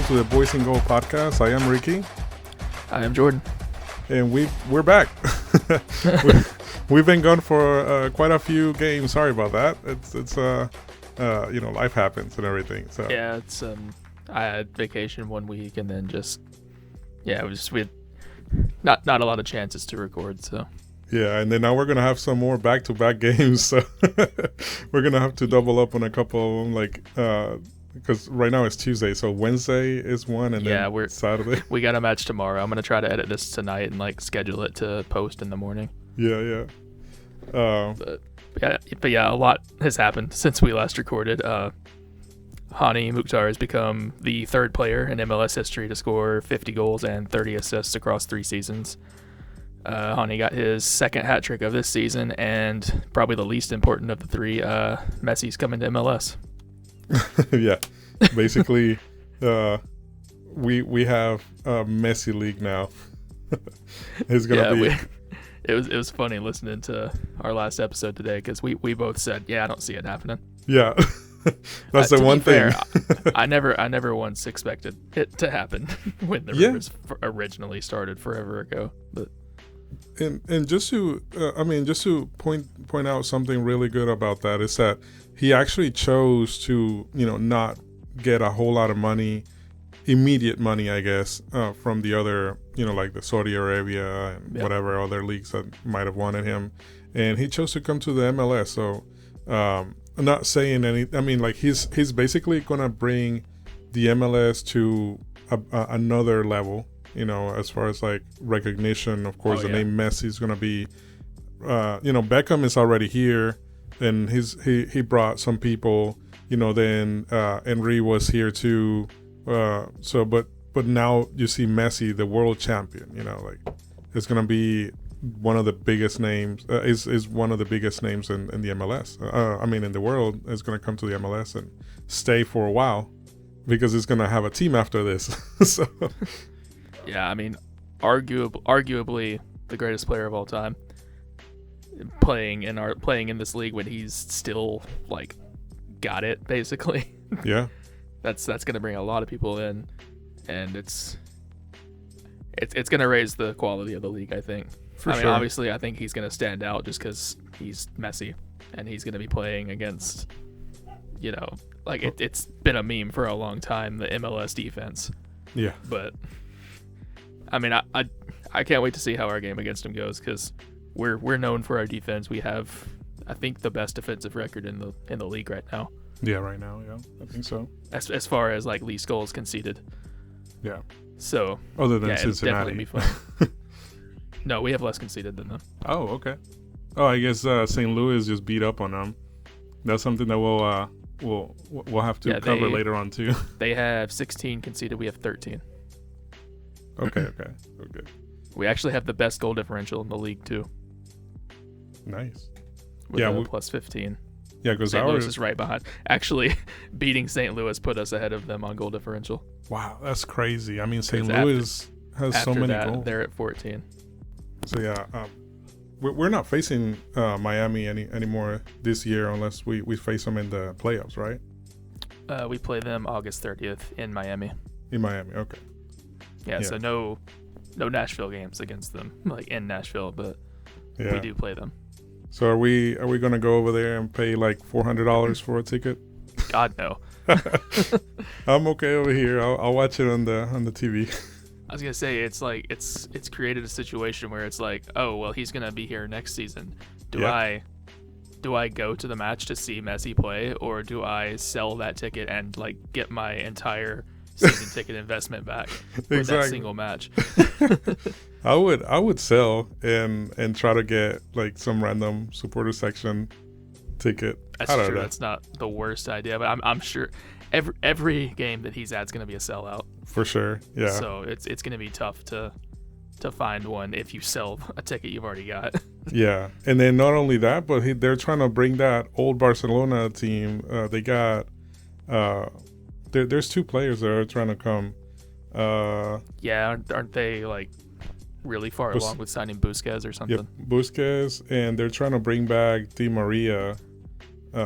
to the Boys and Goal podcast. I am Ricky. I am Jordan. And we're back. We've been gone for quite a few games. Sorry about that. It's life happens and everything. So yeah, it's I had vacation 1 week and then we had not a lot of chances to record. So yeah, and then now we're gonna have some more back-to-back games. So we're gonna have to double up on a couple of them, because right now it's Tuesday, so Wednesday is one, and then Saturday. We got a match tomorrow. I'm gonna try to edit this tonight and schedule it to post in the morning. Yeah. But yeah, a lot has happened since we last recorded. Hani Mukhtar has become the third player in MLS history to score 50 goals and 30 assists across 3 seasons. Hani got his second hat trick of this season, and probably the least important of the 3, Messi's coming to MLS. Yeah, basically, we have a Messi league now. It's gonna be. It was funny listening to our last episode today because we both said, yeah, I don't see it happening. Yeah, that's the one thing. I never once expected it to happen when the rumors originally started forever ago. But and just to point out something really good about that is that he actually chose to not get a whole lot of money, immediate money, I guess, from the other, like the Saudi Arabia and whatever other leagues that might have wanted him, and he chose to come to the MLS. So I'm not saying any. I mean, he's basically gonna bring the MLS to another level. As far as recognition. Of course, the name Messi is gonna be. Beckham is already here, and he brought some people. Then Henry was here too. But now you see Messi, the world champion. It's gonna be one of the biggest names. Is one of the biggest names in the MLS. In the world. Is gonna come to the MLS and stay for a while, because it's gonna have a team after this. So. Yeah, arguably the greatest player of all time, playing in this league when he's still got it basically. Yeah, that's gonna bring a lot of people in, and it's gonna raise the quality of the league, I think. For sure. Obviously, I think he's gonna stand out just because he's Messi, and he's gonna be playing against, it's been a meme for a long time, the MLS defense. Yeah, but. I can't wait to see how our game against him goes, because we're known for our defense. We have, I think, the best defensive record in the league right now. Yeah, right now, yeah, I think so. As far as least goals conceded. Yeah. So other than Cincinnati. It'll definitely be fun. No, we have less conceded than them. Oh, okay. Oh, I guess St. Louis just beat up on them. That's something that we'll have to cover later on too. They have 16 conceded. We have 13. Okay. We actually have the best goal differential in the league too. Nice. With a plus 15. Yeah, because St. Louis is right behind. Actually, beating St. Louis put us ahead of them on goal differential. Wow, that's crazy. St. Louis has so many goals. They're at 14. So yeah, we're not facing Miami anymore this year unless we face them in the playoffs, right? We play them August 30th in Miami. In Miami, okay. Yeah, so no Nashville games against them, in Nashville, but we do play them. So are we gonna go over there and pay $400 for a ticket? God no. I'm okay over here. I'll watch it on the TV. I was gonna say it's created a situation where it's oh well, he's gonna be here next season. Do I go to the match to see Messi play, or do I sell that ticket and get my entire season ticket investment back for that single match? I would sell and try to get some random supporter section ticket. That's true. That's not the worst idea, but I'm sure every game that he's at's gonna be a sellout for sure. Yeah. So it's gonna be tough to find one if you sell a ticket you've already got. Yeah, and then not only that, but they're trying to bring that old Barcelona team. They got. There's 2 players that are trying to come. Aren't they really far along with signing Busquets or something? Yep, Busquets, and they're trying to bring back Di Maria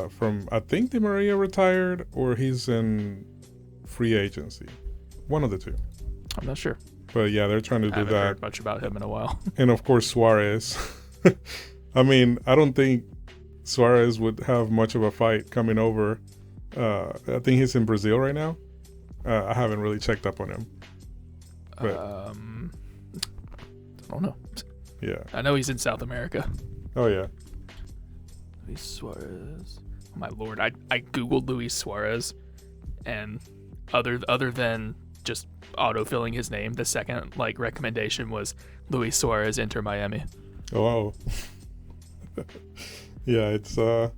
from, I think Di Maria retired or he's in free agency. One of the two. I'm not sure. But yeah, they're trying to I do haven't that. heard much about him in a while. And of course, Suarez. I mean, I don't think Suarez would have much of a fight coming over. I think he's in Brazil right now. I haven't really checked up on him. But, I don't know. yeah. I know he's in South America. Oh, yeah. Luis Suarez. Oh, my lord. I Googled Luis Suarez, and other than just autofilling his name, the second recommendation was Luis Suarez Inter Miami. Oh, wow. Yeah, it's I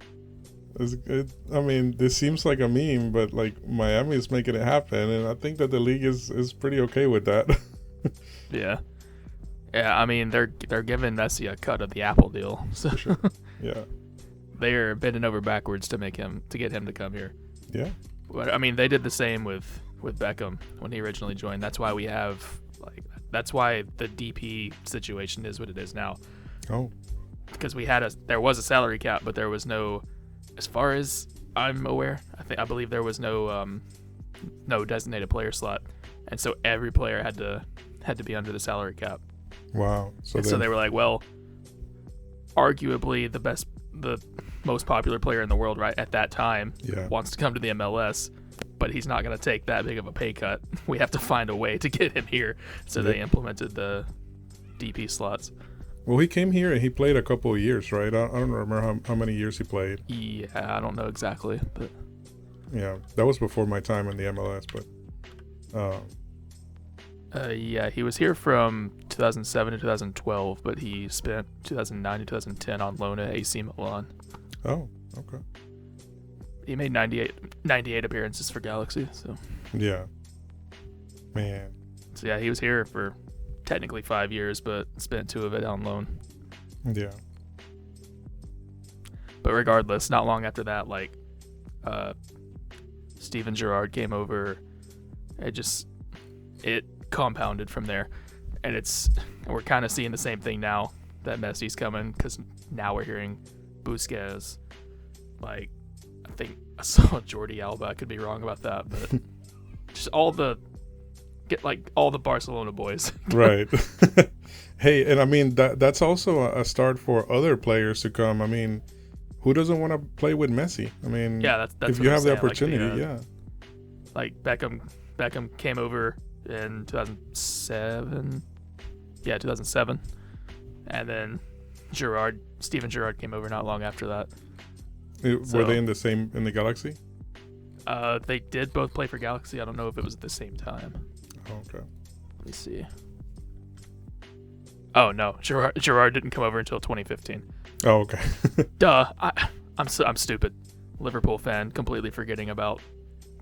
mean, this seems like a meme, but Miami is making it happen, and I think that the league is pretty okay with that. Yeah. Yeah, I mean, they're giving Messi a cut of the Apple deal. So For sure. Yeah. they are bending over backwards to get him to come here. Yeah. But I mean, they did the same with Beckham when he originally joined. That's why that's why the DP situation is what it is now. Oh. Because there was a salary cap, but there was no, as far as I'm aware, I believe there was no designated player slot, and so every player had to be under the salary cap. Wow. So they were like, well, arguably the most popular player in the world right at that time wants to come to the MLS, but he's not going to take that big of a pay cut. We have to find a way to get him here. So they implemented the DP slots. Well, he came here and he played a couple of years, right? I don't remember how many years he played. Yeah, I don't know exactly, but yeah, that was before my time in the MLS. But yeah, he was here from 2007 to 2012, but he spent 2009 to 2010 on loan at AC Milan. Oh, okay. He made 98 appearances for Galaxy. So yeah, man. So yeah, he was here for technically 5 years, but spent 2 of it on loan. Yeah. But regardless, not long after that, Steven Gerrard came over. It compounded from there, and we're kind of seeing the same thing now that Messi's coming, because now we're hearing Busquets. I think I saw Jordi Alba. I could be wrong about that, but just all the Barcelona boys. Right. Hey, and I mean that's also a start for other players to come. I mean, who doesn't want to play with Messi? I mean, yeah, that's if you have the opportunity, yeah. Beckham came over in 2007. Yeah, 2007, and then Steven Gerrard came over not long after that. Were they in the Galaxy? They did both play for Galaxy. I don't know if it was at the same time. Oh, okay. Let me see. Oh no, Gerrard didn't come over until 2015. Oh, okay. Duh. I'm stupid. Liverpool fan, completely forgetting about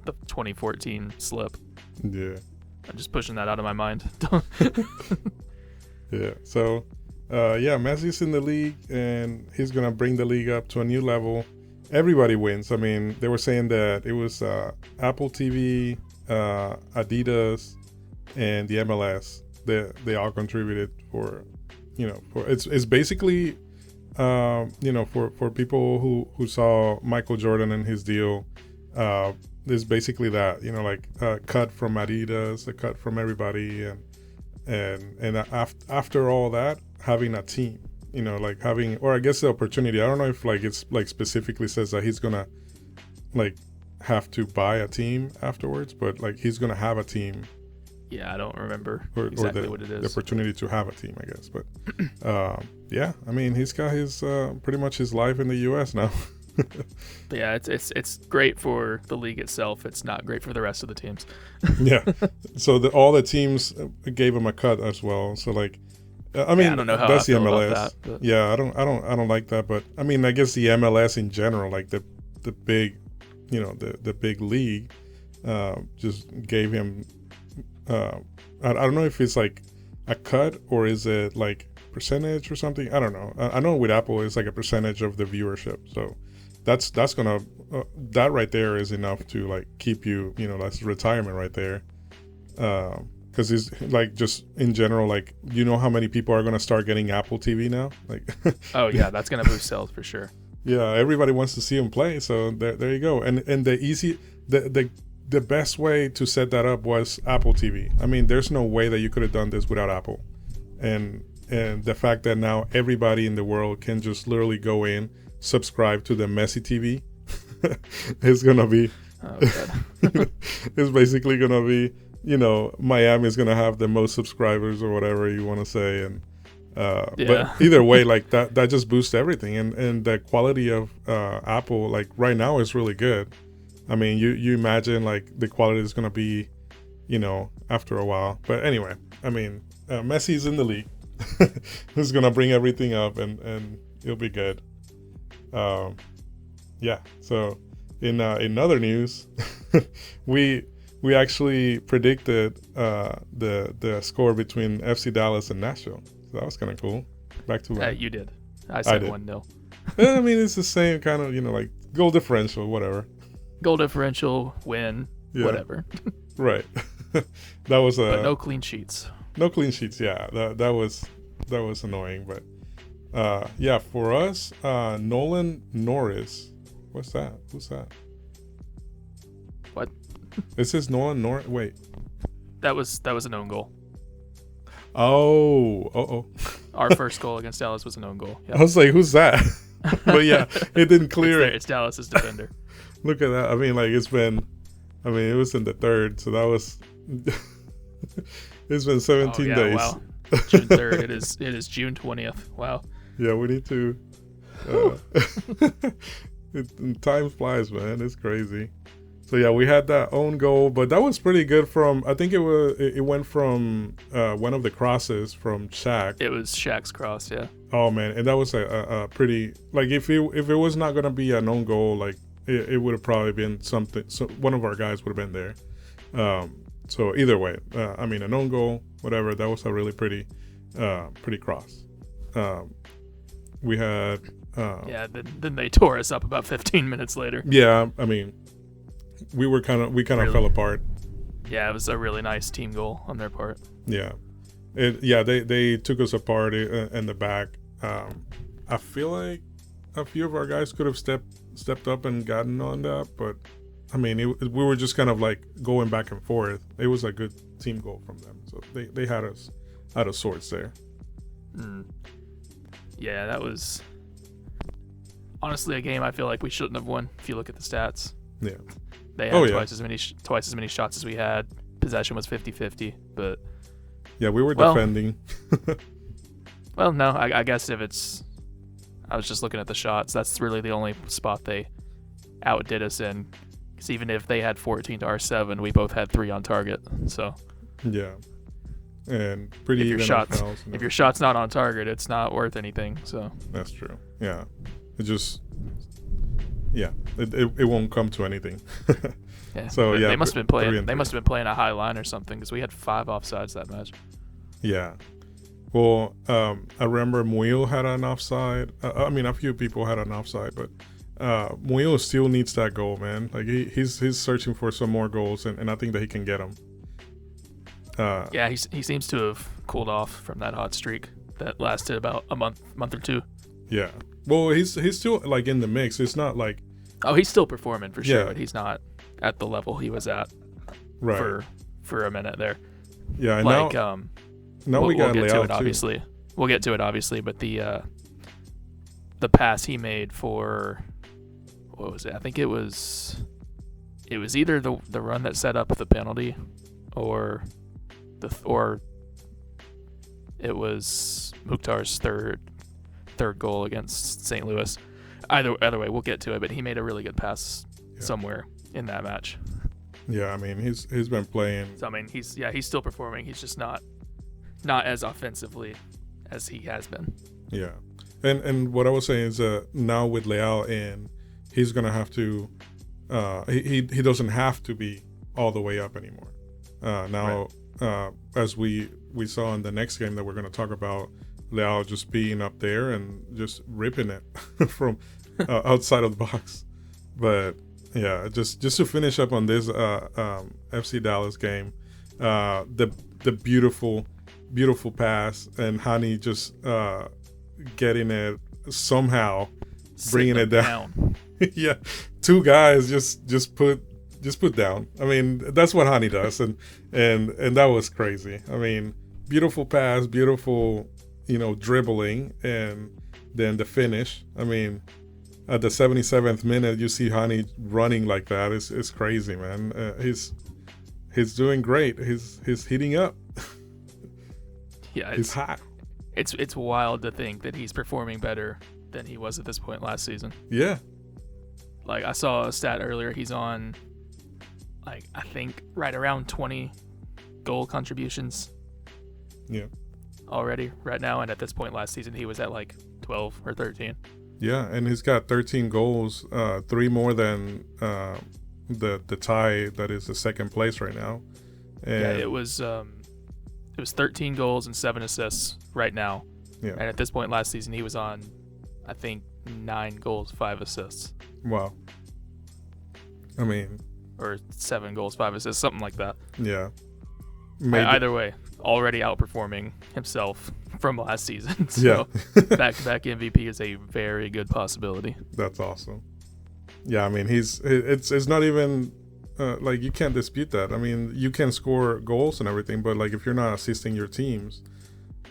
the 2014 slip. Yeah. I'm just pushing that out of my mind. Yeah. So, Messi's in the league, and he's gonna bring the league up to a new level. Everybody wins. I mean, they were saying that it was Apple TV, Adidas, and the MLS. They all contributed for it's basically for people who saw Michael Jordan and his deal. There's basically that, a cut from Adidas, a cut from everybody, and after all that, having a team, having, or I guess the opportunity. I don't know if it's specifically says that he's gonna have to buy a team afterwards, but he's gonna have a team. Yeah, I don't remember exactly what it is. The opportunity to have a team, I guess. But yeah, I mean, he's got his pretty much his life in the U.S. now. Yeah, it's great for the league itself. It's not great for the rest of the teams. Yeah, so all the teams gave him a cut as well. So I mean, I don't know how that's I feel the MLS. about that, but. Yeah, I don't like that. But I mean, I guess the MLS in general, the big, the big league, just gave him. I don't know if it's a cut or is it percentage or something. I don't know. I know with Apple it's a percentage of the viewership. So that's gonna that right there is enough to keep you. That's retirement right there. Because it's just in general, how many people are gonna start getting Apple TV now? Oh yeah, that's gonna boost sales for sure. Yeah, everybody wants to see him play, so there you go. And the the best way to set that up was Apple TV. I mean, there's no way that you could have done this without Apple. And the fact that now everybody in the world can just literally go in, subscribe to the Messi TV, is gonna be. It's basically gonna be, Miami is gonna have the most subscribers or whatever you want to say, and but either way, like that just boosts everything, and the quality of Apple, like right now, is really good. I mean, you imagine like the quality is gonna be, after a while. But anyway, I mean, Messi's in the league. He's gonna bring everything up, and it'll be good. Yeah. So in other news, we actually predicted the score between FC Dallas and Nashville. So that was kind of cool. Back to you did. I said 1-0. I mean, it's the same kind of, like goal differential, whatever. Goal differential, win, whatever. Right. That was but no clean sheets. No clean sheets. Yeah, that was annoying. But yeah, for us, Nolan Norris. What's that? Who's that? What? It says Nolan Norris. Wait. That was an own goal. Oh. Our first goal against Dallas was an own goal. Yep. I was like, who's that? But yeah, it didn't clear it. It's Dallas's defender. Look at that. I mean, like, it was in the third, so that was. It's been 17 days. Wow. June 3rd. It is June 20th. Wow. Yeah, we need to. Time flies, man. It's crazy. So yeah, we had that own goal, but that was pretty good. I think it went from one of the crosses from Shaq. It was Shaq's cross, yeah. Oh man, and that was a pretty, like, if it was not gonna be an own goal, like it would have probably been something. So one of our guys would have been there. So either way, I mean, an own goal, whatever. That was a really pretty cross. We had. Then they tore us up about 15 minutes later. Yeah, I mean, we kind of really fell apart. Yeah, it was a really nice team goal on their part. Yeah, they took us apart in the back. I feel like a few of our guys could have stepped up and gotten on that, but I mean, we were just kind of like going back and forth. It was a good team goal from them, so they had us out of sorts there. Yeah, that was honestly a game I feel like we shouldn't have won. If you look at the stats, yeah, they had twice as many shots as we had. Possession was 50-50, but yeah, we were defending. Well, no, I guess I was just looking at the shots. That's really the only spot they outdid us in. Because even if they had 14 to our 7, we both had 3 on target. So yeah, and pretty even shots. If your shot's not on target, it's not worth anything. So that's true. Yeah, it just it won't come to anything. Yeah. So yeah, they must have been playing a high line or something because we had 5 offsides that match. Yeah. Well, I remember Muil had an offside. I mean, a few people had an offside, but Muil still needs that goal, man. Like he's searching for some more goals, and I think that he can get them. Yeah, he seems to have cooled off from that hot streak that lasted about a month or two. Yeah. Well, he's still like in the mix. It's not like. Oh, he's still performing for sure, but he's not at the level he was at. Right. For a minute there. Yeah, and like now we got we'll get to it too. obviously. We'll get to it obviously, but the pass he made for what was it? I think it was either the run that set up the penalty or it was Mukhtar's third goal against St. Louis. Either way, we'll get to it, but he made a really good pass somewhere in that match. Yeah, I mean, he's been playing. So I mean, he's still performing. He's just not as offensively as he has been. Yeah, and what I was saying is now with Leal in, he's gonna have to. He doesn't have to be all the way up anymore. Now, right. As we saw in the next game that we're gonna talk about, Leal just being up there and just ripping it from outside of the box. But yeah, just to finish up on this FC Dallas game, the beautiful pass and Hani just getting it somehow, bringing it down. Yeah, 2 guys just put just put down. I mean, that's what Hani does, and that was crazy. I mean, beautiful pass, beautiful, dribbling, and then the finish. I mean, at the 77th minute, you see Hani running like that. It's crazy, man. He's doing great. He's heating up. Yeah, he's hot. It's wild to think that he's performing better than he was at this point last season. Yeah. Like, I saw a stat earlier. He's on, like, I think right around 20 goal contributions. Yeah. Already right now, and at this point last season he was at like 12 or 13. Yeah, and he's got 13 goals, 3 more than the tie that is the second place right now. And yeah, it was 13 goals and 7 assists right now. Yeah. And at this point last season he was on, I think, 9 goals, 5 assists. Wow. I mean, or 7 goals, 5 assists, something like that. Yeah. Either way, already outperforming himself from last season. So back-to-back MVP is a very good possibility. That's awesome. Yeah, I mean, it's not even like, you can't dispute that. I mean, you can score goals and everything, but like, if you're not assisting your teams,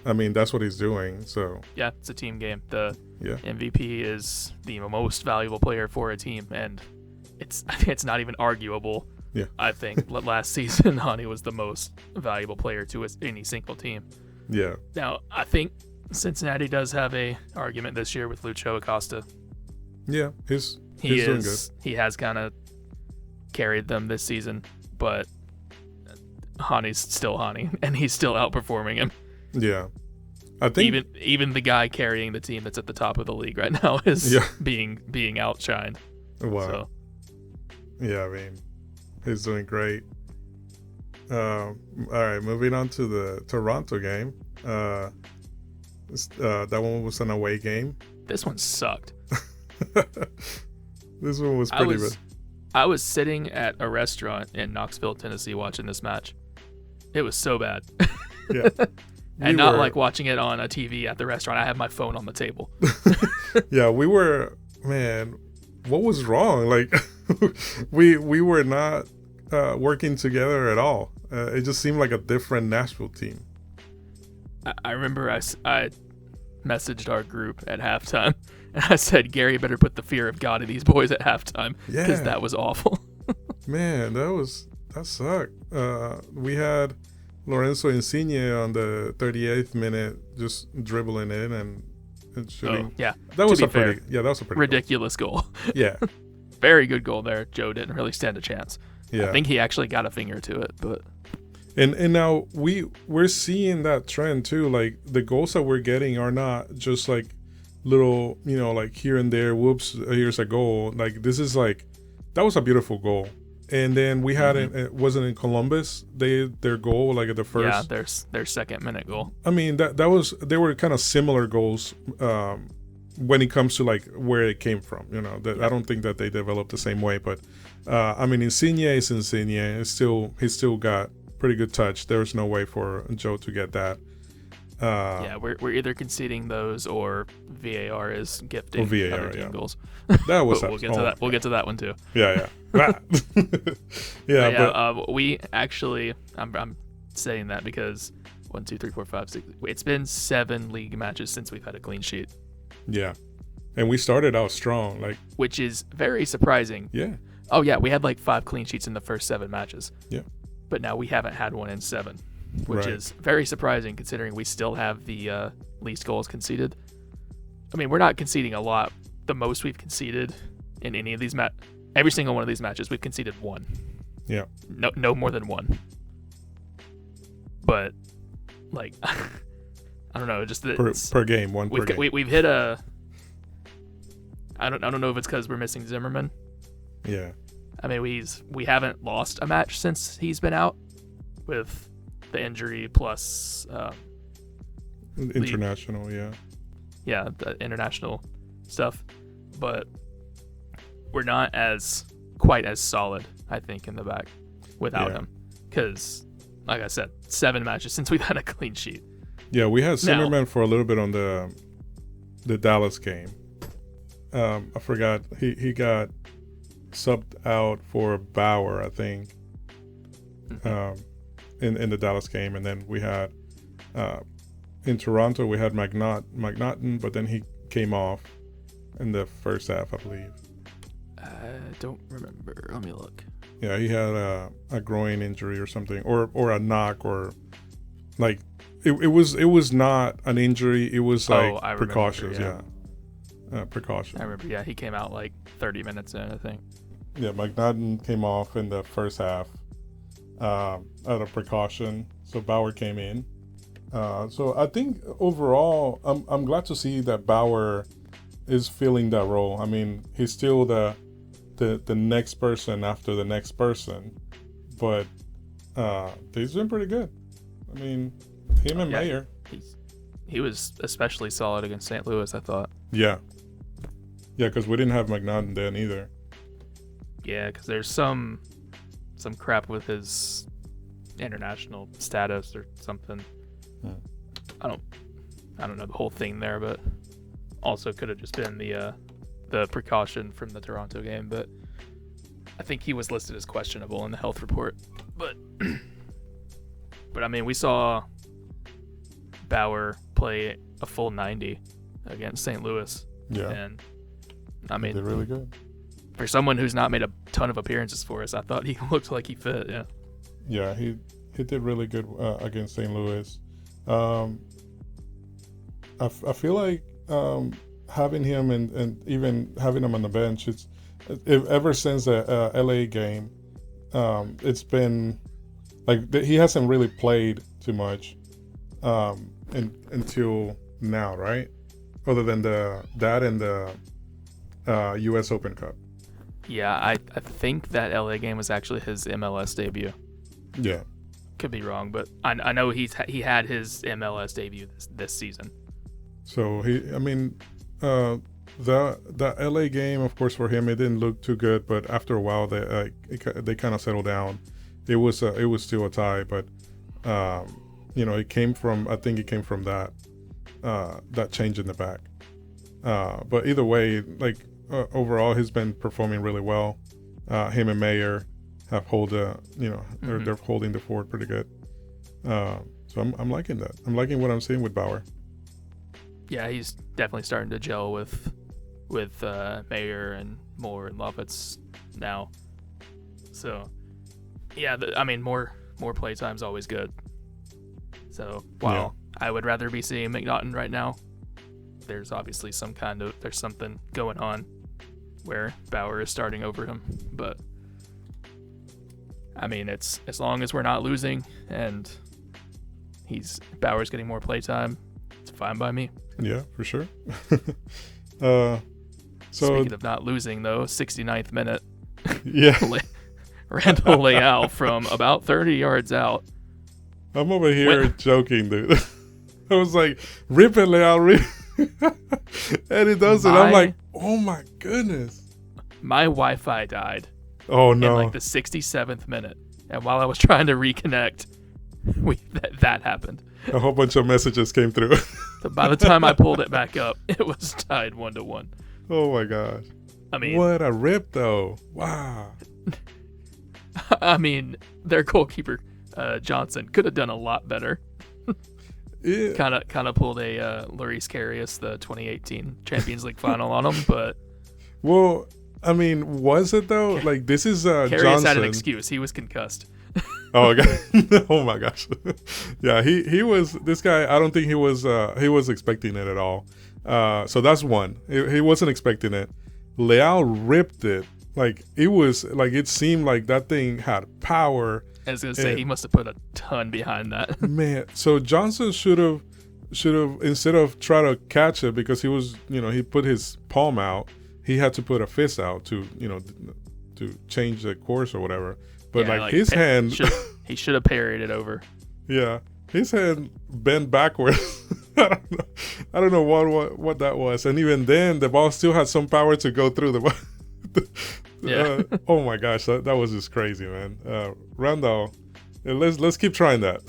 I mean, that's what he's doing. So yeah, it's a team game. The MVP is the most valuable player for a team, and it's not even arguable. Yeah, I think last season Hani was the most valuable player to any single team. Yeah. Now I think Cincinnati does have a argument this year with Lucho Acosta. Yeah, he's doing good. He has kind of carried them this season, but Hani's still Hani, and he's still outperforming him. Yeah, I think even the guy carrying the team that's at the top of the league right now is being outshined. Wow. So. Yeah, I mean, he's doing great. All right, moving on to the Toronto game. That one was an away game. This one sucked. This one was pretty bad. I was sitting at a restaurant in Knoxville, Tennessee, watching this match. It was so bad. Yeah. And not like watching it on a TV at the restaurant. I have my phone on the table. Yeah, we were, man, what was wrong? Like, we were not working together at all. It just seemed like a different Nashville team. I remember I messaged our group at halftime, and I said, Gary better put the fear of God in these boys at halftime, because that was awful. Man, that sucked. We had Lorenzo Insigne on the 38th minute just dribbling in and shooting. Oh, yeah. That was a pretty ridiculous goal. Yeah. Very good goal there. Joe didn't really stand a chance. Yeah. I think he actually got a finger to it, but and now we're seeing that trend too. Like, the goals that we're getting are not just like little, like here and there, whoops, here's a goal. Like, this is like, that was a beautiful goal. And then we had it wasn't in Columbus. Their goal, like at the first. Yeah, their second minute goal. I mean, they were kind of similar goals when it comes to like where it came from. I don't think that they developed the same way, but I mean, Insigne is Insigne. He's still got pretty good touch. There's no way for Joe to get that. Yeah, we're either conceding those or VAR is gifting other team goals. That was we'll get to that. We'll get to that one too. Yeah. We actually, I'm saying that because 1, 2, 3, 4, 5, 6. It's been 7 league matches since we've had a clean sheet. Yeah, and we started out strong, which is very surprising. Yeah. Oh yeah, we had like 5 clean sheets in the first 7 matches. Yeah. But now we haven't had one in 7. Which is very surprising considering we still have the least goals conceded. I mean, we're not conceding a lot. The most we've conceded in any of these every single one of these matches, we've conceded 1. Yeah. No more than 1. But like, I don't know, just per game, 1 per game. We've hit a. I don't know if it's because we're missing Zimmerman. Yeah. I mean, we haven't lost a match since he's been out with the injury plus international, the international stuff, but we're not quite as solid, I think, in the back without him, because like I said, 7 matches since we've had a clean sheet. Yeah, we had Zimmerman for a little bit on the Dallas game. I forgot he got subbed out for Bauer, I think, in the Dallas game, and then we had in Toronto we had McNaughton, but then he came off in the first half, I believe. I don't remember. Let me look. Yeah, he had a groin injury or something, or a knock, or like it was not an injury. It was like precautions. Precautions. I remember. Yeah, he came out like 30 minutes in, I think. Yeah, McNaughton came off in the first half out of precaution. So Bauer came in. So I think overall, I'm glad to see that Bauer is filling that role. I mean, he's still the next person after the next person, but he's been pretty good. I mean, him and Mayer. He was especially solid against St. Louis, I thought. Yeah, because we didn't have McNaughton then either. Yeah, because there's some crap with his international status or something. I don't know the whole thing there, but also could have just been the precaution from the Toronto game. But I think he was listed as questionable in the health report. But I mean, we saw Bauer play a full 90 against St. Louis. Yeah, and I mean, they're really good. For someone who's not made a ton of appearances for us, I thought he looked like he fit. Yeah, he did really good against St. Louis. I feel like having him and even having him on the bench, ever since the LA game, it's been like he hasn't really played too much until now, right? Other than that and the U.S. Open Cup. Yeah, I think that LA game was actually his MLS debut. Yeah. Could be wrong, but I know he had his MLS debut this season. So the LA game, of course, for him it didn't look too good, but after a while they kind of settled down. It was still a tie, but it came from that change in the back. But either way, overall, he's been performing really well. Him and Mayer have they're holding the fort pretty good. So I'm liking that. I'm liking what I'm seeing with Bauer. Yeah, he's definitely starting to gel with Mayer and Moore and Lovitz now. So yeah, more play time's always good. So while I would rather be seeing McNaughton right now, there's obviously there's something going on where Bauer is starting over him. But I mean, it's as long as we're not losing and Bauer's getting more play time, it's fine by me. Yeah, for sure. Speaking of not losing, though, 69th minute. Yeah. Randall Leal from about 30 yards out. I'm over here joking, dude. I was like, rip it, Leal, rip. And it does it. I'm like, oh my goodness. My Wi-Fi died. Oh no. In the 67th minute. And while I was trying to reconnect, that happened. A whole bunch of messages came through. So by the time I pulled it back up, it was tied 1-1. Oh my gosh. I mean, what a rip though. Wow. I mean, their goalkeeper Johnson could have done a lot better. Yeah. Kind of pulled a Lloris Karius, the 2018 Champions League final on him, but well, I mean, was it though? Like, this is Karius Johnson had an excuse. He was concussed. Oh, okay. Oh my gosh. Yeah, he was, this guy, I don't think he was expecting it at all. So that's one. He wasn't expecting it. Leal ripped it. Like, it seemed like that thing had power. I was gonna say, he must have put a ton behind that. Man, so Johnson should have instead of try to catch it, because he was, he put his palm out, he had to put a fist out to change the course or whatever. But his hand, he should have parried it over. Yeah, his hand bent backwards. I don't know what that was. And even then, the ball still had some power to go through the ball. Yeah. Oh my gosh, that was just crazy, man. Randall, let's keep trying that.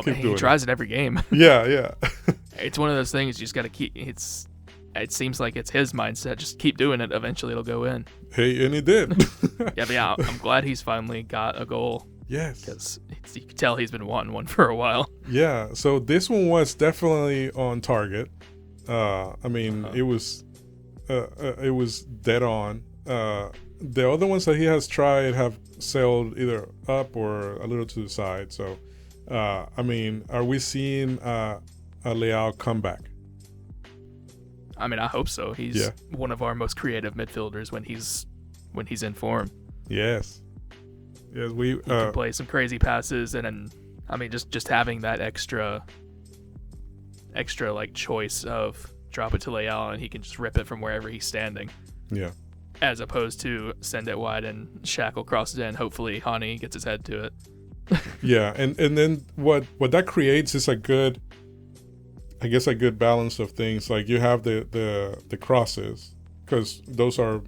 He tries it every game. Yeah. It's one of those things you just got to keep. it seems like it's his mindset. Just keep doing it. Eventually it'll go in. Hey, and he did. Yeah, I'm glad he's finally got a goal. Yes. Because you can tell he's been wanting one for a while. Yeah, so this one was definitely on target. It was dead on. The other ones that he has tried have sailed either up or a little to the side. So, are we seeing a Leao comeback? I hope so. He's one of our most creative midfielders when he's in form. Yes. Yes, he can play some crazy passes, and just having that extra like choice of drop it to Leao and he can just rip it from wherever he's standing. Yeah. As opposed to send it wide and Shackle crosses in. Hopefully Hani gets his head to it. Yeah, and then what that creates is a good balance of things. Like you have the crosses, because those are,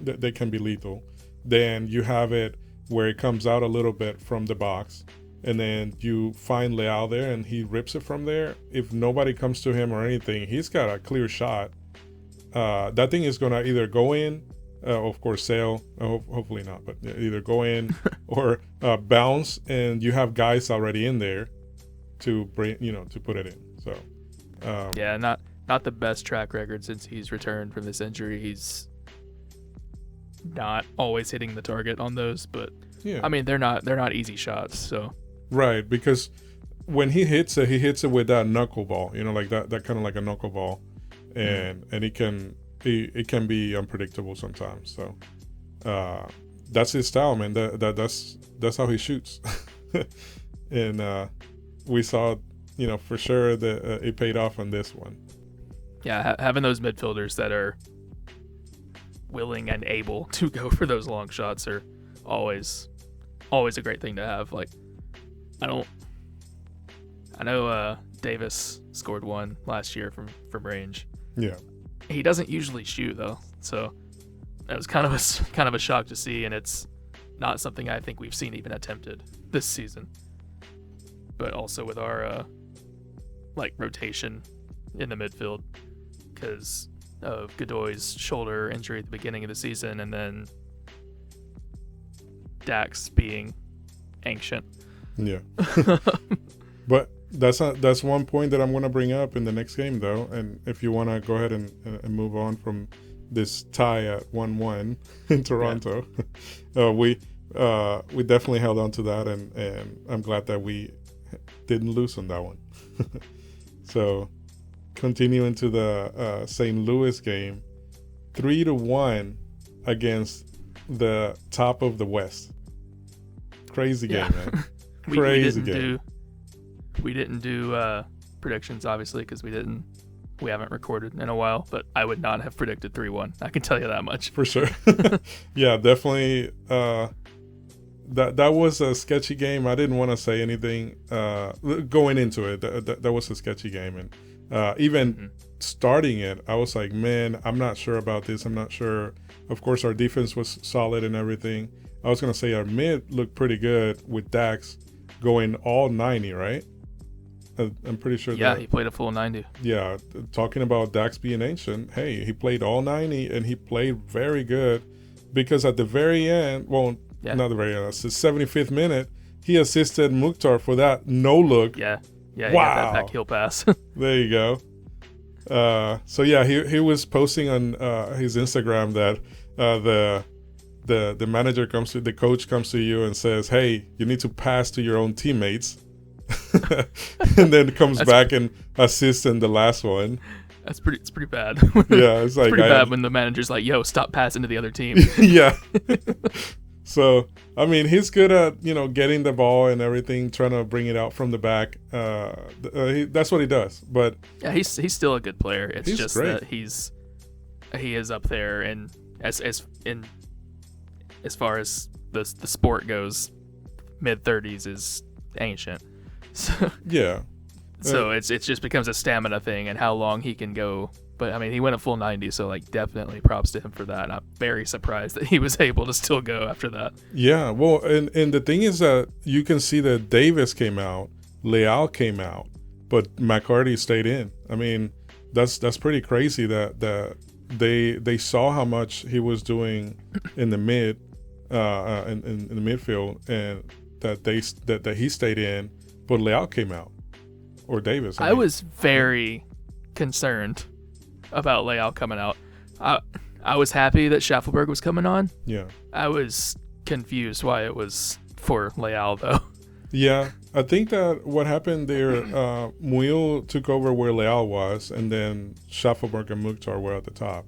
they can be lethal. Then you have it where it comes out a little bit from the box, and then you find Leao there and he rips it from there. If nobody comes to him or anything, he's got a clear shot. That thing is going to either go in, of course, sail, hopefully not, but either go in or bounce, and you have guys already in there to bring, to put it in. So, not the best track record since he's returned from this injury. He's not always hitting the target on those, but they're not easy shots. So right, because when he hits it with that knuckleball, like that kind of like a knuckleball, and it can be unpredictable sometimes. So that's his style, man. That's how he shoots. And we saw, for sure that it paid off on this one. Yeah, having those midfielders that are willing and able to go for those long shots are always a great thing to have. Like, I know Davis scored one last year from range. Yeah. He doesn't usually shoot though, so that was kind of a shock to see, and it's not something I think we've seen even attempted this season. But also with our rotation in the midfield, because of Godoy's shoulder injury at the beginning of the season, and then Dax being ancient. Yeah. But that's one point that I'm going to bring up in the next game, though. And if you want to go ahead and move on from this tie at 1-1 in Toronto, we definitely held on to that, and I'm glad that we didn't lose on that one. So, continuing to the St. Louis game, 3-1 against the top of the West. Crazy game, man. Crazy game. We didn't do predictions, obviously, because we haven't recorded in a while, but I would not have predicted 3-1. I can tell you that much. For sure. Yeah, definitely. That was a sketchy game. I didn't want to say anything going into it. That was a sketchy game. And even starting it, I was like, man, I'm not sure about this. I'm not sure. Of course, our defense was solid and everything. I was going to say our mid looked pretty good with Dax going all 90, right? I'm pretty sure. Yeah, he played a full 90. Yeah, talking about Dax being ancient, hey, he played all 90 and he played very good, because at the very end, not the very end, it's the 75th minute, he assisted Mukhtar for that no look. Yeah, wow. He got that back heel pass. There you go. So yeah, he was posting on his Instagram that the manager the coach comes to you and says, hey, you need to pass to your own teammates. And then comes back and assists in the last one. It's pretty bad. Yeah, it's like pretty bad when the manager's like, yo, stop passing to the other team. Yeah. So, he's good at, getting the ball and everything, trying to bring it out from the back. That's what he does. But yeah, he's still a good player. It's just great. that he is up there, and as far as the sport goes, mid-30s is ancient. So, yeah. So it just becomes a stamina thing and how long he can go. But he went a full 90, so definitely props to him for that. And I'm very surprised that he was able to still go after that. Yeah, well, and the thing is that you can see that Davis came out, Leao came out, but McCarty stayed in. that's pretty crazy that they saw how much he was doing in the in the midfield, and that he stayed in, but Leal came out, or Davis. I was very concerned about Leal coming out. I was happy that Schaffelberg was coming on. Yeah. I was confused why it was for Leal though. Yeah, I think that what happened there, Muil took over where Leal was, and then Schaffelberg and Mukhtar were at the top,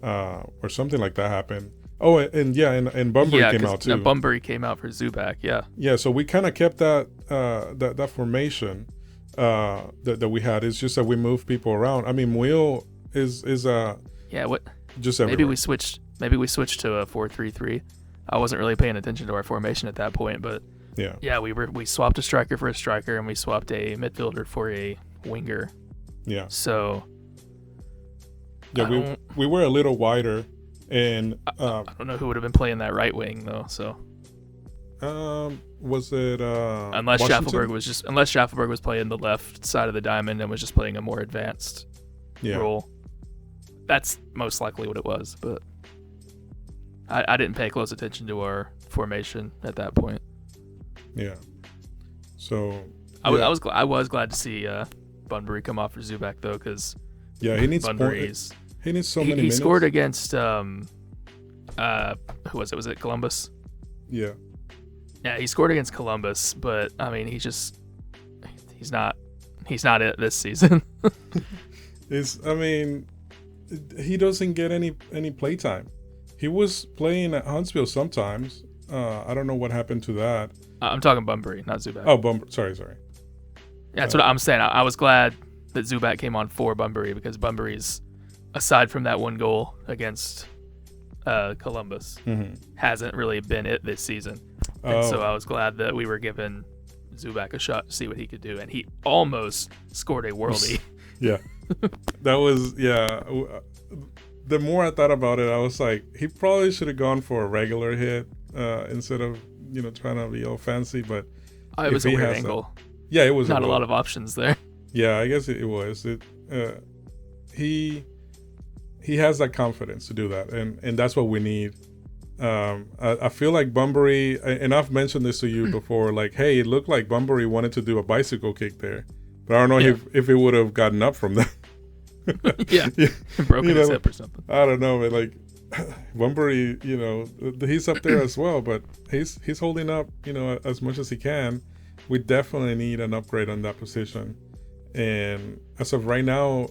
or something like that happened. Oh, and Bunbury came out too. Bunbury came out for Zubac. Yeah. Yeah, so we kind of kept that formation that we had. It's just that we moved people around. I mean, Muil is yeah. What? Just everywhere. Maybe we switched to a 4-3-3. I wasn't really paying attention to our formation at that point, but yeah, we swapped a striker for a striker, and we swapped a midfielder for a winger. Yeah. So yeah, we were a little wider, and I don't know who would have been playing that right wing though. So was it unless Schaffelberg was playing the left side of the diamond and was just playing a more advanced role. That's most likely what it was, but I didn't pay close attention to our formation at that point. Yeah. So I was glad to see Bunbury come off for Zubac though, because he needs Bunbury's. He needs so many minutes. He scored against who was it? Was it Columbus? Yeah. Yeah, he scored against Columbus, but I mean, he's not it this season. He doesn't get any play time. He was playing at Huntsville sometimes. I don't know what happened to that. I'm talking Bunbury, not Zubac. Oh, Bunbury. Sorry. Yeah, that's what I'm saying. I was glad that Zubac came on for Bunbury, because Bunbury's, aside from that one goal against Columbus, hasn't really been it this season. And so I was glad that we were giving Zubac a shot to see what he could do, and he almost scored a worldie. Yeah. That was, the more I thought about it, I was like, he probably should have gone for a regular hit instead of, trying to be all fancy, but it was a weird angle. It was not a lot of options there. Yeah, I guess it was. He has that confidence to do that, and that's what we need. I feel like Bunbury, and I've mentioned this to you before, like, hey, it looked like Bunbury wanted to do a bicycle kick there, but I don't know if it would have gotten up from that. Broken his hip or something. I don't know, but like Bunbury, he's up there as well, but he's holding up, as much as he can. We definitely need an upgrade on that position, and as of right now,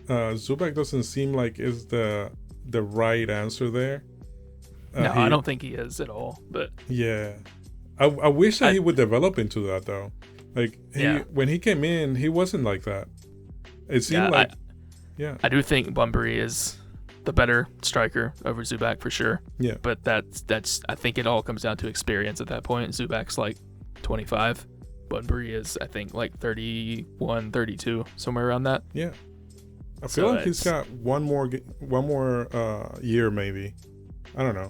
Zubac doesn't seem like is the right answer there. No, I don't think he is at all. But yeah, I wish that he would develop into that though. Like when he came in, he wasn't like that. It seemed like. I do think Bunbury is the better striker over Zubac for sure. Yeah. But that's I think it all comes down to experience at that point. Zubac's like 25. Bunbury is, I think, like 31, 32, somewhere around that. Yeah. I feel like he's got one more year maybe. I don't know.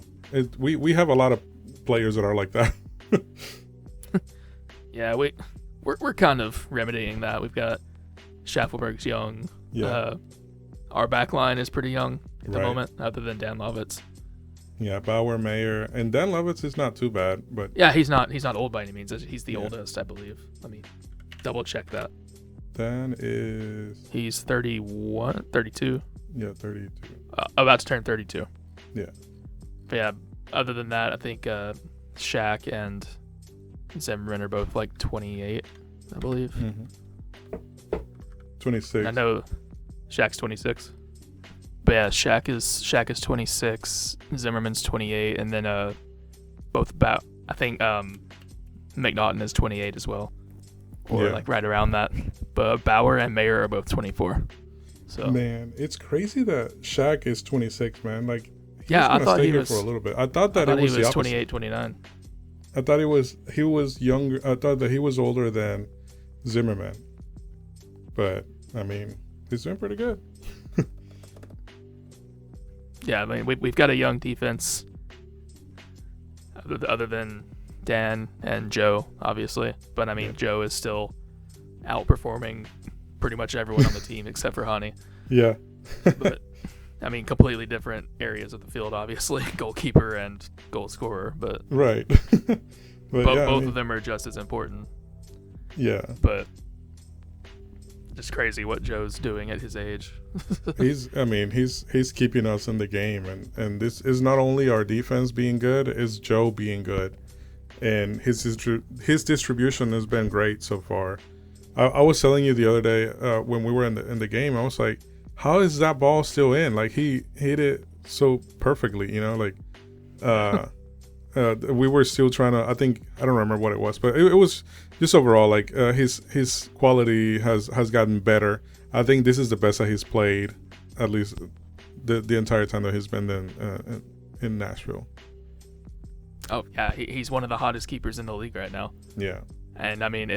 We have a lot of players that are like that. Yeah, we're kind of remedying that. We've got Schaffelberg's young. Yeah. Our back line is pretty young at the moment, other than Dan Lovitz. Yeah, Bauer, Mayer, and Dan Lovitz is not too bad, but yeah, he's not old by any means. He's the oldest, I believe. Let me double check that. He's 31, 32. Yeah, 32. About to turn 32. Yeah. But yeah, other than that, I think Shaq and Zimmerman are both like 28, I believe. 26. I know Shaq's 26. But yeah, Shaq is 26, Zimmerman's 28, and then I think McNaughton is 28 as well. Or like right around that. But Bauer and Mayer are both 24. So man, it's crazy that Shaq is 26, man. Like I thought he was for a little bit. I thought that it was the opposite. 28, 29. I thought he was younger. I thought that he was older than Zimmerman. But I mean, he's doing pretty good. Yeah, I mean, we've got a young defense, other than Dan and Joe, obviously. But I mean, Joe is still outperforming pretty much everyone on the team except for Hani. Yeah. But I mean, completely different areas of the field, obviously, goalkeeper and goal scorer. But Right. But both of them are just as important. Yeah. But just crazy what Joe's doing at his age. He's keeping us in the game, and this is not only our defense being good, it's Joe being good, and his distribution has been great so far. I was telling you the other day when we were in the game, I was like, how is that ball still in? Like, he hit it so perfectly, like we were still trying to, I don't remember what it was, but it was just overall, like, his quality has gotten better. I think this is the best that he's played, at least the entire time that he's been in Nashville. Oh, yeah, he's one of the hottest keepers in the league right now. Yeah. And, I mean,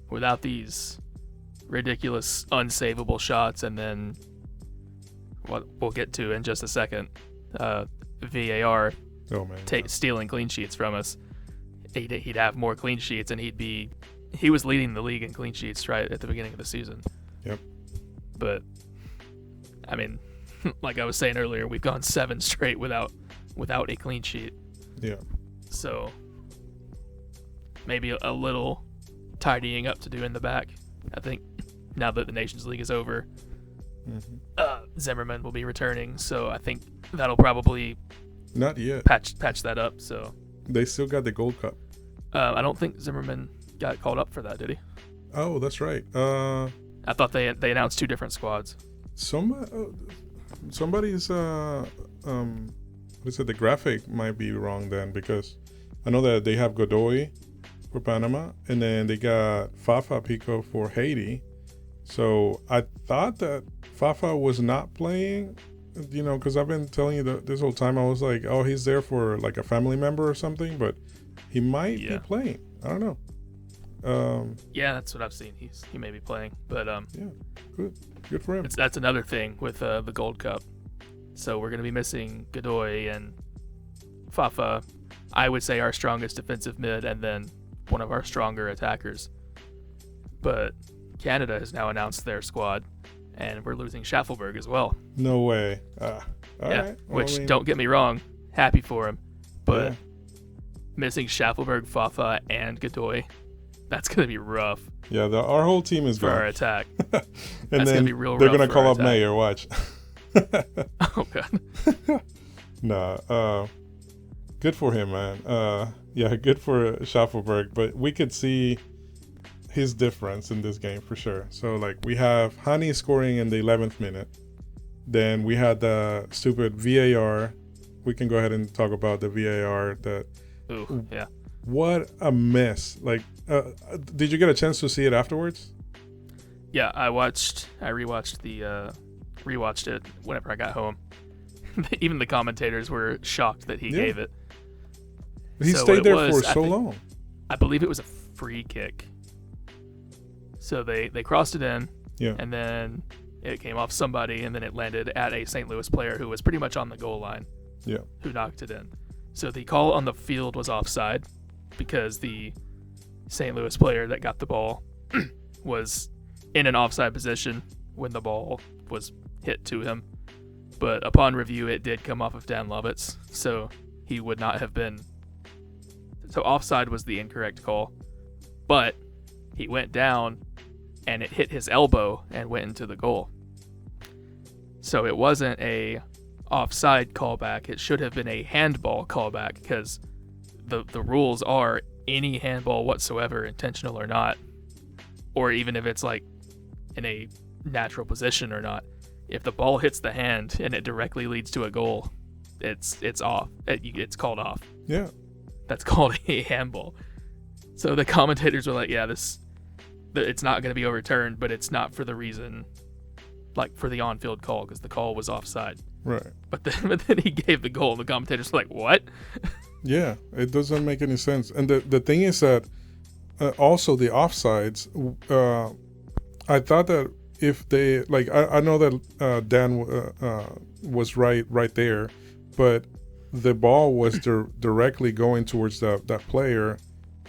without these ridiculous, unsavable shots, and then what we'll get to in just a second, VAR stealing clean sheets from us, he'd have more clean sheets, and he was leading the league in clean sheets right at the beginning of the season. Yep. But I mean, like I was saying earlier, we've gone 7 straight without a clean sheet. Yeah. So maybe a little tidying up to do in the back. I think now that the Nations League is over, Zimmerman will be returning, so I think that'll probably not yet patch that up. So they still got the Gold Cup. I don't think Zimmerman got called up for that, did he? Oh, that's right. I thought they announced 2 different squads. Somebody's what is it? The graphic might be wrong then, because I know that they have Godoy for Panama, and then they got Fafa Pico for Haiti. So I thought that Fafa was not playing, because I've been telling you this whole time. I was like, oh, he's there for like a family member or something, but he might be playing. I don't know. Yeah, that's what I've seen. He may be playing, but yeah, good for him. That's another thing with the Gold Cup. So we're gonna be missing Godoy and Fafa. I would say our strongest defensive mid, and then one of our stronger attackers. But Canada has now announced their squad, and we're losing Schaffelberg as well. No way. All right. Well, which, don't get me wrong, happy for him, but missing Schaffelberg, Fafa, and Godoy, that's going to be rough. Yeah, our whole team is for gone. Our attack. And that's going to be real rough. They're going to call up Mayer, watch. Oh, God. Nah, good for him, man. Yeah, good for Schaffelberg, but we could see his difference in this game for sure. So, like, we have Hani scoring in the 11th minute. Then we had the stupid VAR. We can go ahead and talk about the VAR. Ooh, yeah. What a mess. Like, did you get a chance to see it afterwards? Yeah, I rewatched it whenever I got home. Even the commentators were shocked that he gave it. He stayed there for so long. I believe it was a free kick. So they crossed it in, and then it came off somebody, and then it landed at a St. Louis player who was pretty much on the goal line, who knocked it in. So the call on the field was offside because the St. Louis player that got the ball was in an offside position when the ball was hit to him. But upon review, it did come off of Dan Lovitz, so he would not have been. So offside was the incorrect call, but he went down and it hit his elbow and went into the goal. So it wasn't a offside callback. It should have been a handball callback, because the rules are any handball whatsoever, intentional or not, or even if it's like in a natural position or not, if the ball hits the hand and it directly leads to a goal, it's off. It's called off. Yeah. That's called a handball. So the commentators were like, yeah, it's not going to be overturned, but it's not for the reason, like for the on-field call, because the call was offside. Right. But then he gave the goal, and the commentators were like, what? Yeah, it doesn't make any sense. And the thing is that also the offsides, I thought that if they, like, I know that Dan was right there, but the ball was directly going towards that player,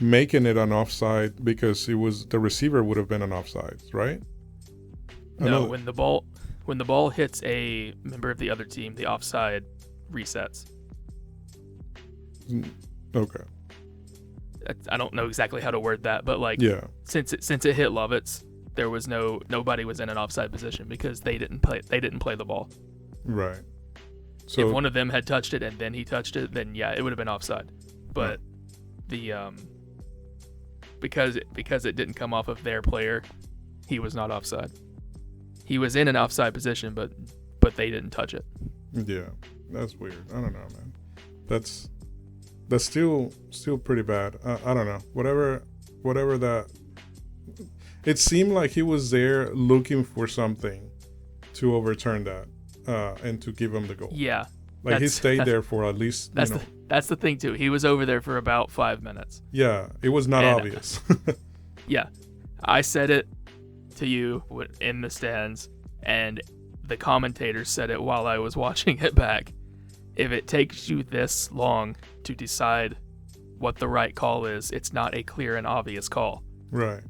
making it an offside, because it was the receiver would have been an offside, right? No, when the ball hits a member of the other team, the offside resets. Okay. I don't know exactly how to word that, but since it hit Lovitz, there was nobody was in an offside position because they didn't play the ball. Right. So if one of them had touched it and then he touched it, then yeah, it would have been offside. But the because it didn't come off of their player, he was not offside. He was in an offside position, but they didn't touch it. Yeah, that's weird. I don't know, man. That's still pretty bad. I don't know. Whatever that. It seemed like he was there looking for something to overturn that and to give him the goal. Yeah. Like he stayed there for at least. That's the thing too. He was over there for about 5 minutes. Yeah, it was not obvious. Yeah, I said it to you in the stands, and the commentator said it while I was watching it back. If it takes you this long to decide what the right call is, it's not a clear and obvious call. Right.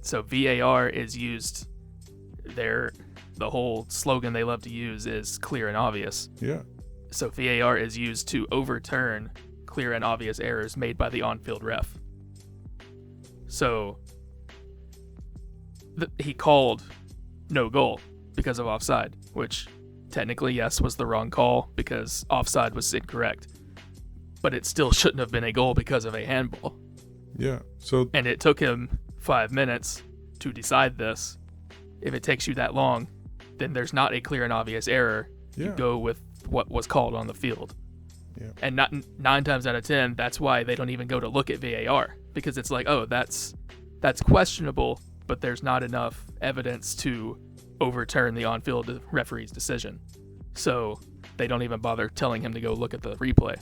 So VAR is used there. The whole slogan they love to use is clear and obvious. Yeah. So VAR is used to overturn clear and obvious errors made by the on-field ref. So he called no goal because of offside, which technically, yes, was the wrong call because offside was incorrect. But it still shouldn't have been a goal because of a handball. Yeah. And it took him 5 minutes to decide this. If it takes you that long, then there's not a clear and obvious error. Yeah. You go with what was called on the field. Yeah. And not 9 times out of 10, that's why they don't even go to look at VAR, because it's like, oh, that's questionable, but there's not enough evidence to overturn the on-field referee's decision. So they don't even bother telling him to go look at the replay.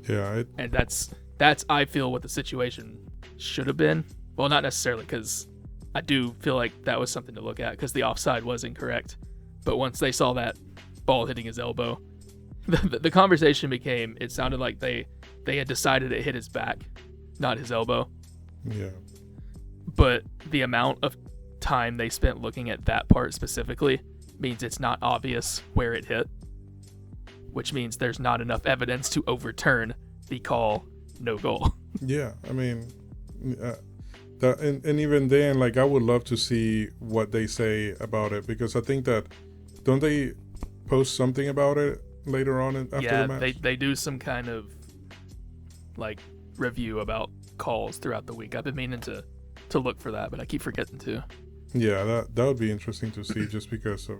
Yeah. And that's I feel what the situation should have been. Well, not necessarily, because I do feel like that was something to look at because the offside was incorrect. But once they saw that ball hitting his elbow, the conversation became, it sounded like they had decided it hit his back, not his elbow. Yeah. But the amount of time they spent looking at that part specifically means it's not obvious where it hit, which means there's not enough evidence to overturn the call no goal. Yeah, I mean, and even then, like, I would love to see what they say about it, because I think that, don't they post something about it later on after the match? Yeah, they do some kind of like review about calls throughout the week. I've been meaning to look for that, but I keep forgetting to. Yeah, that would be interesting to see, just because of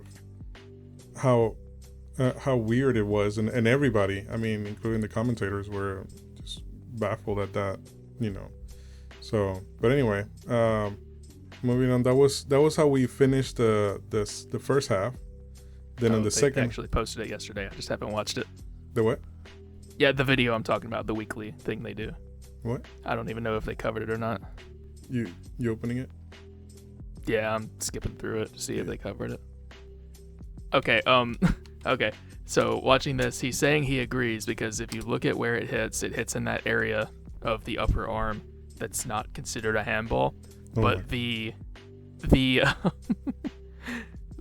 how weird it was, and everybody, I mean, including the commentators, were just baffled at that, you know. So, but anyway, moving on. That was how we finished the first half. Then in the second, they actually posted it yesterday. I just haven't watched it. The what? Yeah, the video I'm talking about, the weekly thing they do. What? I don't even know if they covered it or not. You opening it? Yeah, I'm skipping through it to see if they covered it. Okay, okay. So watching this, he's saying he agrees because if you look at where it hits in that area of the upper arm that's not considered a handball. But the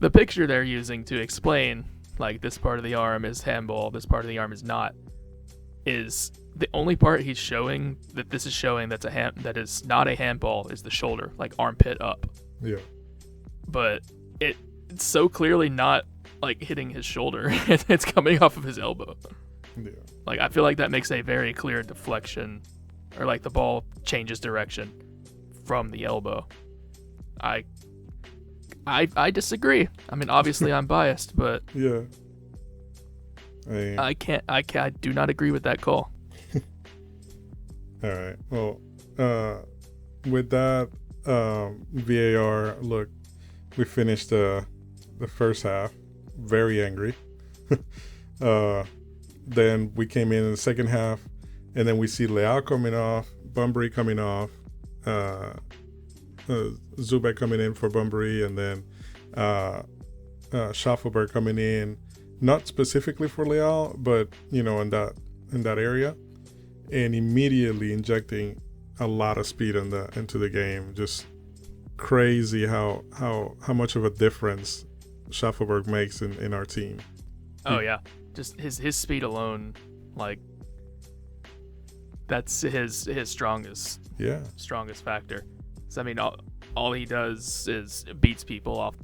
the picture they're using to explain, like, this part of the arm is handball, this part of the arm is not, is the only part he's showing that this is showing that is not a handball is the shoulder, like armpit up. Yeah. But it's so clearly not like hitting his shoulder. It's coming off of his elbow. Yeah. Like, I feel like that makes a very clear deflection, or like the ball changes direction from the elbow. I disagree. I mean, obviously I'm biased, but yeah. I do not agree with that call. All right. Well, with that VAR look, we finished the first half very angry. Then we came in the second half, and then we see Leal coming off, Bunbury coming off, Zubek coming in for Bunbury, and then Schaffelberg coming in, not specifically for Leal, but you know, in that area, and immediately injecting a lot of speed into the game, just crazy how much of a difference Schaffelberg makes in our team. Oh yeah, just his speed alone, like that's his strongest factor. So I mean, all he does is beats people off,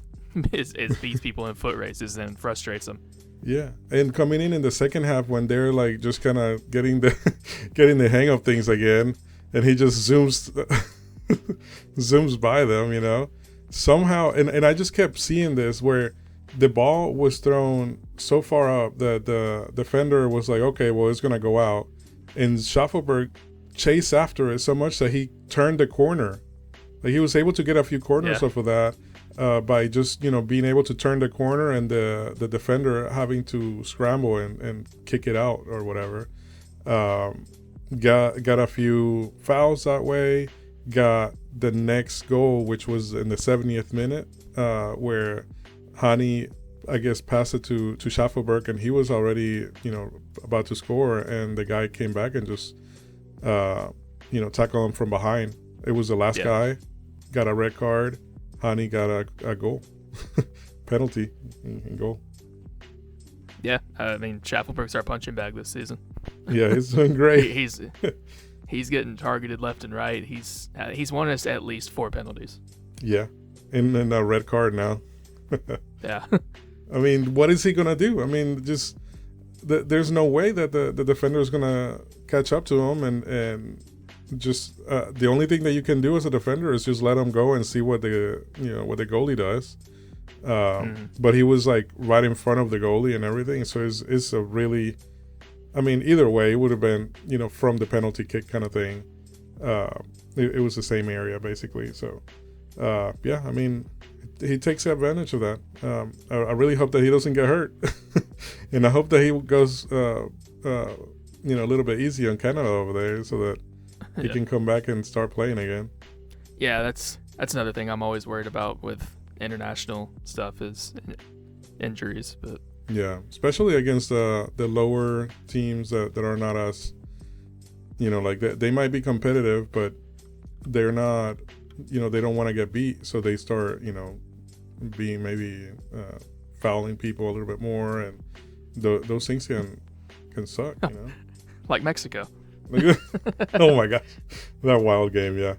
is beats people in foot races and frustrates them. Yeah, and coming in the second half when they're like just kind of getting the hang of things again, and he just zooms by them, somehow. And I just kept seeing this where the ball was thrown so far up that the defender was like, okay, well, it's gonna go out, and Schaffelberg chased after it so much that he turned the corner. Like he was able to get a few corners off of that. By just being able to turn the corner and the defender having to scramble and kick it out or whatever. Got a few fouls that way. Got the next goal, which was in the 70th minute, where Hani, I guess, passed it to Schaffelberg, and he was already about to score, and the guy came back and just tackled him from behind. It was the last guy, got a red card. Hani got a goal, penalty, and goal. Yeah, I mean, Schaffelberg's our punching bag this season. Yeah, he's doing great. he's getting targeted left and right. He's won us at least 4 penalties. Yeah, and a red card now. Yeah. I mean, what is he gonna do? I mean, just there's no way that the defender is gonna catch up to him, and just the only thing that you can do as a defender is just let him go and see what the goalie does. But he was like right in front of the goalie and everything, so it's a really, I mean, either way it would have been from the penalty kick kind of thing. It was the same area basically. So yeah, I mean, he takes advantage of that. I really hope that he doesn't get hurt, and I hope that he goes a little bit easy on Canada over there so that he can come back and start playing again. Yeah, that's another thing I'm always worried about with international stuff is injuries. But yeah, especially against the lower teams that are not us. Like they might be competitive, but they're not. They don't want to get beat, so they start being maybe fouling people a little bit more, and those things can suck. Like Mexico. Oh my gosh, that wild game, yeah.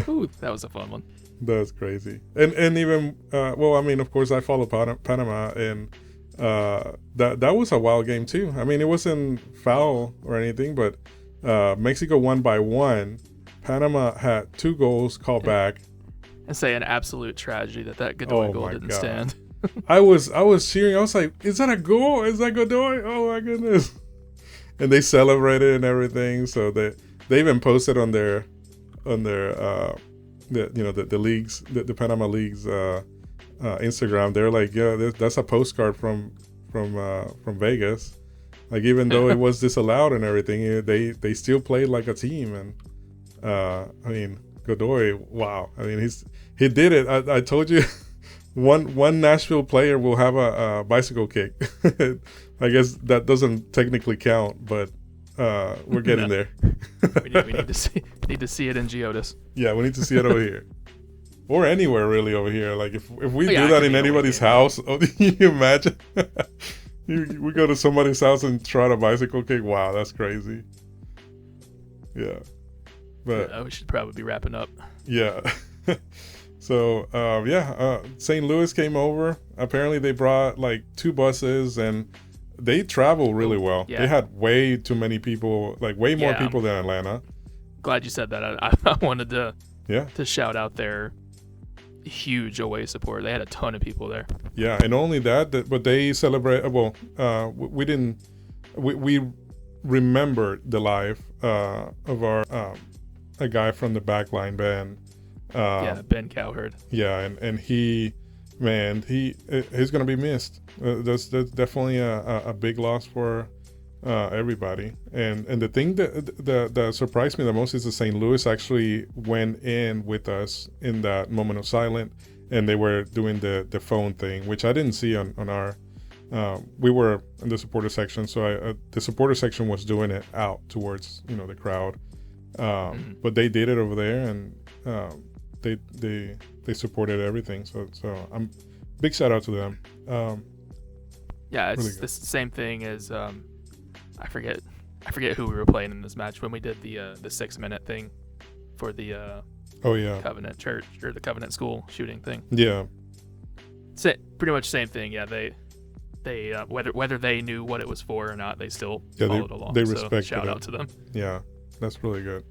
Ooh, that was a fun one. That's crazy. And even well, I mean, of course, I follow Panama, and that was a wild game too. I mean, it wasn't foul or anything, but Mexico won by 1. Panama had 2 goals called back. And say an absolute tragedy that Godoy goal didn't stand. I was cheering. I was like, "Is that a goal? Is that Godoy? Oh my goodness!" And they celebrated and everything. So they even posted on their the leagues, the Panama League's Instagram. They're like, yeah, that's a postcard from Vegas. Like, even though it was disallowed and everything, they still played like a team. And I mean, Godoy, wow. I mean, he did it. I told you, one Nashville player will have a bicycle kick. I guess that doesn't technically count, but we're getting there. we need to see it in Geodis. Yeah, we need to see it over here, or anywhere really over here. Like if we do that in anybody's house, can you imagine? We go to somebody's house and try to bicycle kick. Wow, that's crazy. Yeah, but we should probably be wrapping up. Yeah. So St. Louis came over. Apparently they brought like 2 buses, and they travel really well. Yeah. They had way too many people, like way more people than Atlanta. Glad you said that. I wanted to shout out their huge away support. They had a ton of people there. Yeah, and only that, but they celebrate. Well, we remembered the life of our a guy from the backline band. Ben Cowherd. Yeah, and he's gonna be missed. That's definitely a big loss for everybody. And the thing that surprised me the most is that St. Louis actually went in with us in that moment of silence, and they were doing the phone thing, which I didn't see on our. We were in the supporter section, so the supporter section was doing it out towards the crowd, but they did it over there, and they they supported everything. So I'm big shout out to them. Yeah, it's really the same thing as I forget who we were playing in this match when we did the 6-minute thing for the Covenant Church or the Covenant School shooting thing. Yeah. Pretty much same thing. Yeah, they whether they knew what it was for or not, they still followed along. They respected shout it. out to them. Yeah, that's really good.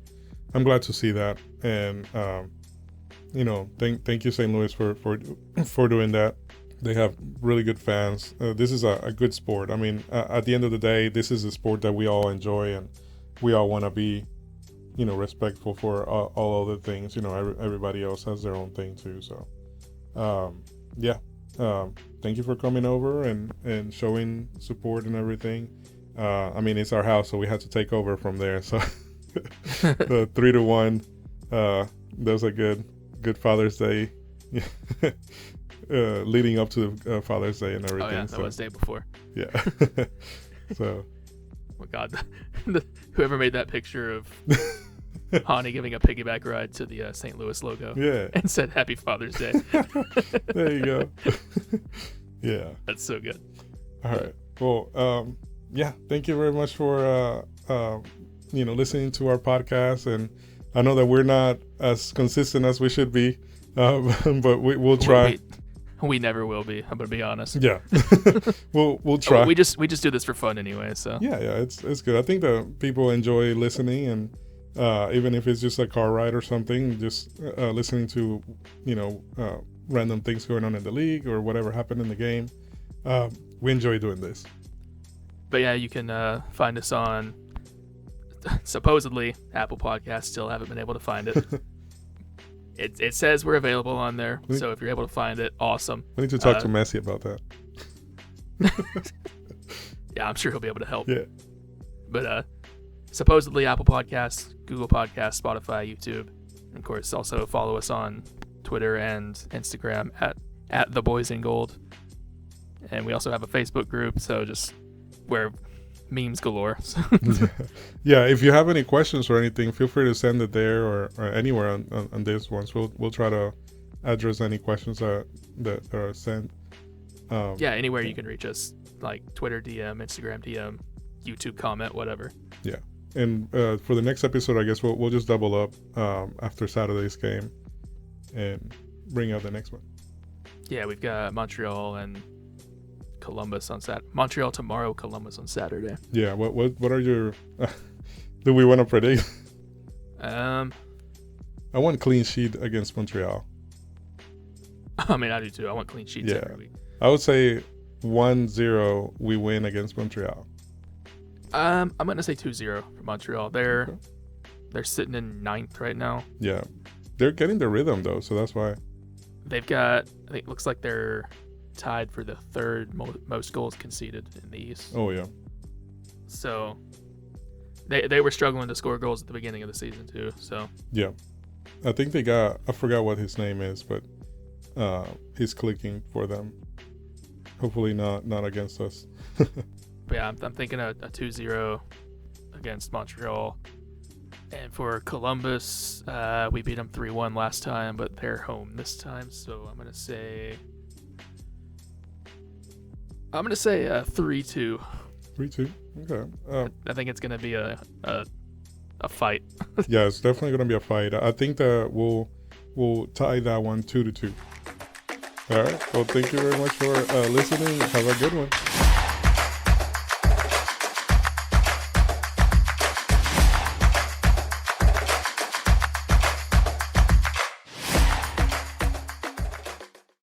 I'm glad to see that, and thank you St. Louis for doing that. They have really good fans. This is a good sport. I mean, at the end of the day, this is a sport that we all enjoy, and we all want to be, respectful for all other things. Everybody else has their own thing too. So, thank you for coming over and showing support and everything. I mean, it's our house, so we had to take over from there. So, the 3-1. That was a good Father's Day. Leading up to Father's Day and everything. Oh yeah, that was the day before. Yeah. So. Oh my God, whoever made that picture of Hani giving a piggyback ride to the St. Louis logo. Yeah. And said Happy Father's Day. There you go. Yeah. That's so good. All right. Well, thank you very much for listening to our podcast, and I know that we're not as consistent as we should be, but we'll try. We never will be. I'm gonna be honest. Yeah. we'll try. We just do this for fun anyway. So yeah, it's good. I think that people enjoy listening, and even if it's just a car ride or something, just listening to random things going on in the league or whatever happened in the game. We enjoy doing this. But yeah, you can find us on supposedly Apple Podcasts. Still haven't been able to find it. It says we're available on there, so if you're able to find it, awesome. I need to talk to Messi about that. Yeah, I'm sure he'll be able to help. Yeah. But supposedly Apple Podcasts, Google Podcasts, Spotify, YouTube. And of course, also follow us on Twitter and Instagram at The Boys in Gold. And we also have a Facebook group, so just where memes galore. Yeah, if you have any questions or anything, feel free to send it there or anywhere on this one. So we'll try to address any questions that are sent. Yeah, anywhere you can reach us, like Twitter DM, Instagram DM, YouTube comment, whatever. Yeah, and for the next episode, I guess we'll just double up after Saturday's game and bring out the next one. Yeah, we've got Montreal and Columbus on Montreal tomorrow, Columbus on Saturday. Yeah, what are your do we want to predict? I want clean sheet against Montreal. I mean, I do too. I want clean sheets every week. I would say 1-0 we win against Montreal. I'm gonna say 2-0 for Montreal. They're sitting in 9th right now. Yeah, they're getting the rhythm though, so that's why. They've got, I think it looks like they're tied for the 3rd most goals conceded in the East. Oh yeah. So they were struggling to score goals at the beginning of the season too. So yeah, I think they got, I forgot what his name is, but he's clicking for them. Hopefully not against us. But yeah, I'm thinking a 2-0 against Montreal. And for Columbus, we beat them 3-1 last time, but they're home this time. So I'm gonna say 3-2. 3-2. Okay. I think it's gonna be a fight. Yeah, it's definitely gonna be a fight. I think that we'll tie that one 2-2. All right. Well, thank you very much for listening. Have a good one.